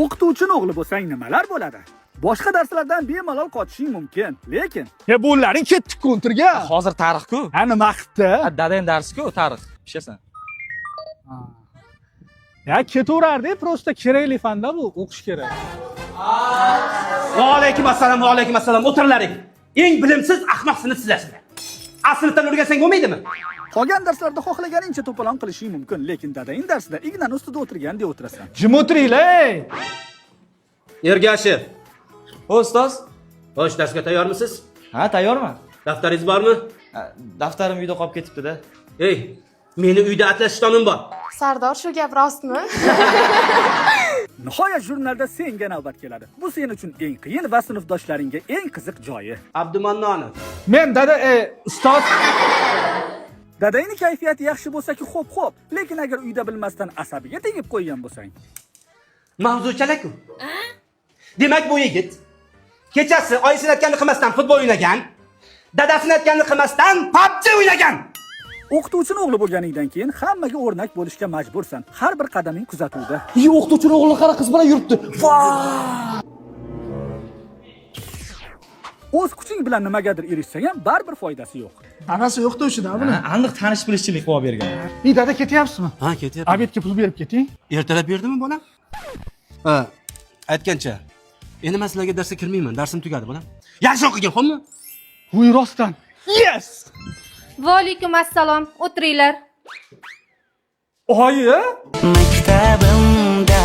O'qituvchini o'g'li bo'lsang nimalar bo'ladi? Boshqa darslardan bemalol qochishing mumkin, lekin bularning ketdik o'ntirga. Hozir tarix-ku. Ha nima qildi? Dadang darsi-ku, tarix. Pishasan. Ya ketaverardi, prosta kerakli fanda bu, o'qish kerak. Va alaykum assalom, va alaykum assalom. O'tirlaring. Eng bilimsiz ahmoq sinf sizlarsizlar. Aslida o'rgansang bo'lmaydimi? qolgan darslarda xohlaganingcha to'polon qilishing mumkin, lekin dadang darsida ignani ustida o'tirgandek o'tirasan. Jim o'tiringlar. Ergashev. Ustoz. Xo'sh, darsga tayyormisiz? Ha, tayyorman. Daftaringiz bormi? Daftarim uyda qolib ketibdi-da. Ey, meni uyda atlashtomim bor. Sardor, shu gap rostmi? Nihoyat jurnalda senga navbat keladi. Bu sen uchun eng qiyin va sinfdoshlaringga eng qiziq joyi. Abdumannonov. Men dada, ustoz. Dadangning kayfiyati yaxshi bo'lsa-ki, xo'p, lekin agar uyda bilmasdan asabiga tegib qo'ygan bo'lsang, Mavzuchalar-ku. Demak, bu yigit kechasi oyisini aytganini qilmasdan futbol o'ynagan, dadasini aytganini qilmasdan PUBG o'ynagan. o'qituvchini o'g'li bo'lganingdan keyin hammaga o'rnak bo'lishga majbursan. Har bir qadaming kuzatuvda. O'qituvchini o'g'li qara qiz bilan yuribdi. O'z kuching bilan nimagadir erishsang ham baribir foydasi yo'q. Anasi o'qituvchida buni. Aniq tanish bilishchilik qilib bergan. Dada ketyapsizmi? Ha, ketyapman. Obedga pul berib keting. Ertalab berdimi bolam? Ha, aytgancha. Endi men sizlarga darsga kirmayman. Darsim tugadi bolam. Yaxshi o'qigan, xo'pmi? Voy rostdan. Yes! Va alaykum assalom. O'tiringlar. Oyi? Maktabimda